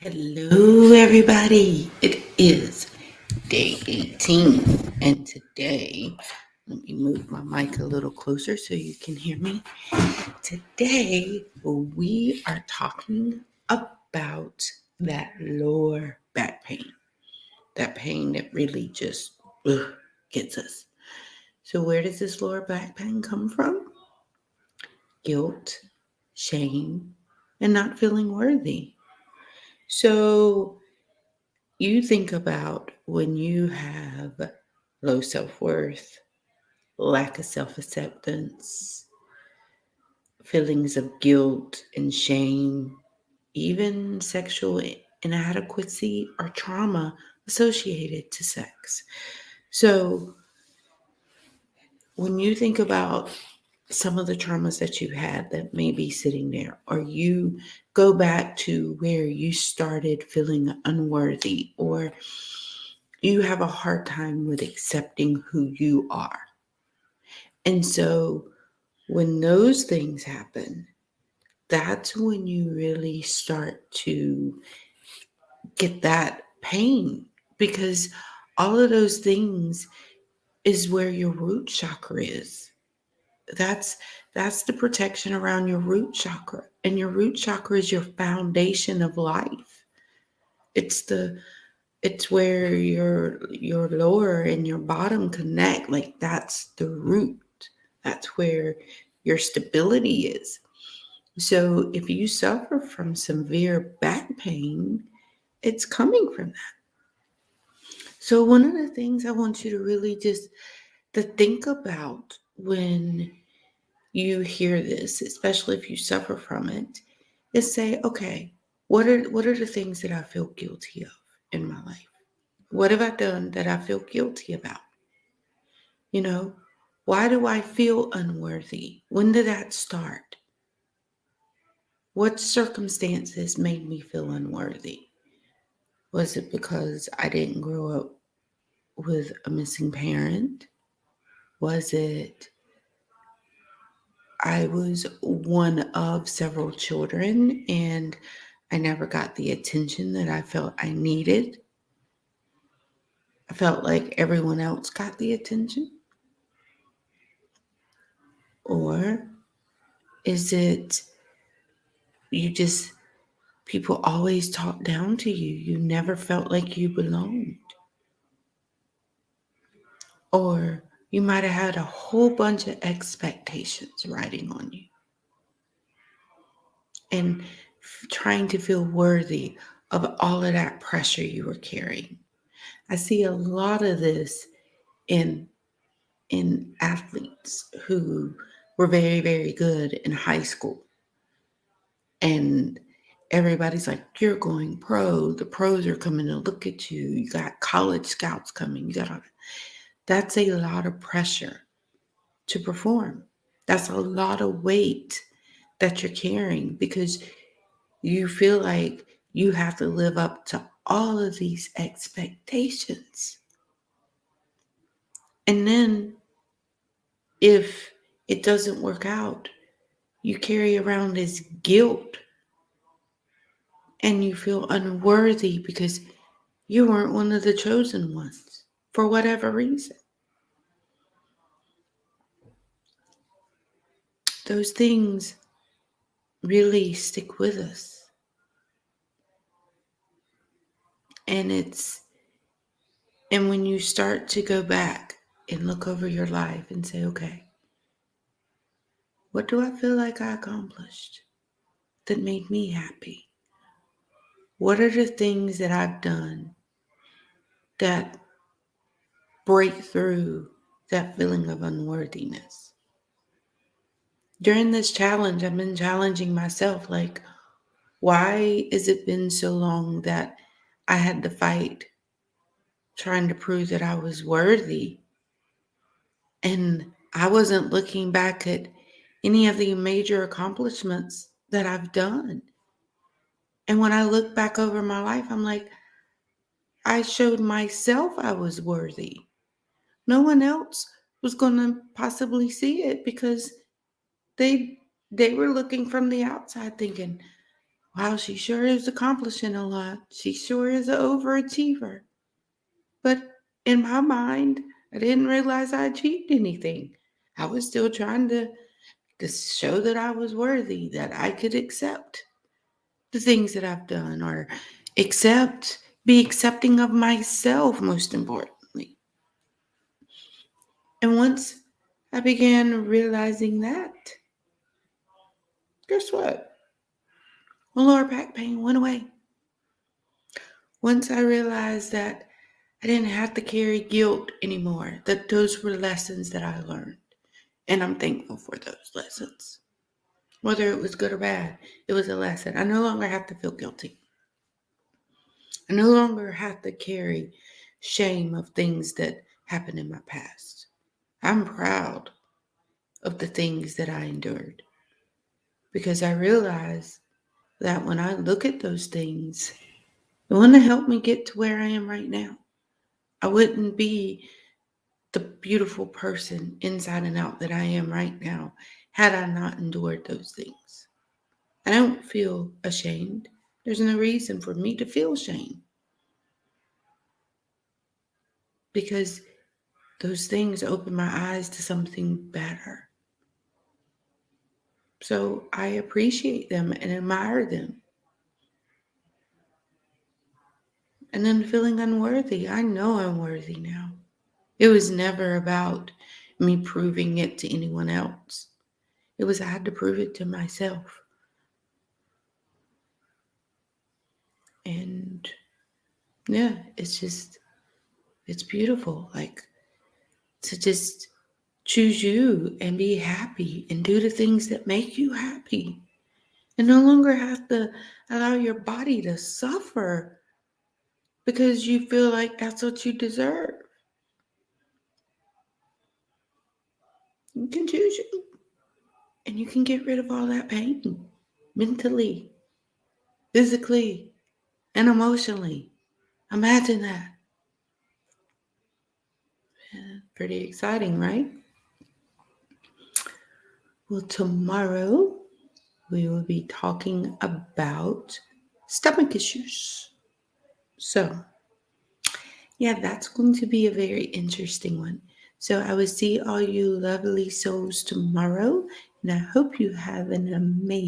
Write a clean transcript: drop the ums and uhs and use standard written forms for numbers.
Hello, everybody. It is day 18, and today, let me move my mic a little closer so you can hear me. Today, we are talking about that lower back pain, that pain that really just gets us. So, where does this lower back pain come from? Guilt, shame, and not feeling worthy. So, you think about when you have low self worth, lack of self acceptance, feelings of guilt and shame, even sexual inadequacy or trauma associated to sex. So, when you think about some of the traumas that you had that may be sitting there, or you go back to where you started feeling unworthy, or you have a hard time with accepting who you are. And so when those things happen, that's when you really start to get that pain, because all of those things is where your root chakra is. That's that's the protection around your root chakra. And your root chakra is your foundation of life. It's where your lower and your bottom connect. Like, that's the root. That's where your stability is. So if you suffer from severe back pain, it's coming from that. So one of the things I want you to really just to think about when you hear this, especially if you suffer from it, is say, okay, what are the things that I feel guilty of in my life? What have I done that I feel guilty about? You know, why do I feel unworthy? When did that start? What circumstances made me feel unworthy? Was it because I didn't grow up with a missing parent? Was it I was one of several children and I never got the attention that I felt I needed? I felt like everyone else got the attention? Or is it you just people always talked down to you? You never felt like you belonged. Or you might have had a whole bunch of expectations riding on you and trying to feel worthy of all of that pressure you were carrying. I see a lot of this in athletes who were very, very good in high school. And everybody's like, you're going pro. The pros are coming to look at you. You got college scouts coming. You got all that. That's a lot of pressure to perform. That's a lot of weight that you're carrying because you feel like you have to live up to all of these expectations. And then if it doesn't work out, you carry around this guilt and you feel unworthy because you weren't one of the chosen ones for whatever reason. Those things really stick with us. And when you start to go back and look over your life and say, okay, what do I feel like I accomplished that made me happy? What are the things that I've done that break through that feeling of unworthiness? During this challenge, I've been challenging myself, like, why has it been so long that I had to fight trying to prove that I was worthy? And I wasn't looking back at any of the major accomplishments that I've done. And when I look back over my life, I'm like, I showed myself I was worthy. No one else was going to possibly see it because they they were looking from the outside thinking, wow, she sure is accomplishing a lot. She sure is an overachiever. But in my mind, I didn't realize I achieved anything. I was still trying to show that I was worthy, that I could accept the things that I've done, or be accepting of myself, most importantly. And once I began realizing that, guess what? My lower back pain went away. Once I realized that I didn't have to carry guilt anymore, that those were lessons that I learned. And I'm thankful for those lessons. Whether it was good or bad, it was a lesson. I no longer have to feel guilty. I no longer have to carry shame of things that happened in my past. I'm proud of the things that I endured because I realize that when I look at those things, it wouldn't help me get to where I am right now. I wouldn't be the beautiful person inside and out that I am right now had I not endured those things. I don't feel ashamed. There's no reason for me to feel shame because those things open my eyes to something better. So I appreciate them and admire them. And then feeling unworthy. I know I'm worthy now. It was never about me proving it to anyone else. It was I had to prove it to myself. And yeah, it's beautiful. Like to just choose you and be happy and do the things that make you happy. And no longer have to allow your body to suffer because you feel like that's what you deserve. You can choose you. And you can get rid of all that pain mentally, physically, and emotionally. Imagine that. Yeah, pretty exciting, right? Well, tomorrow we will be talking about stomach issues. So, yeah, that's going to be a very interesting one. So, I will see all you lovely souls tomorrow, and I hope you have an amazing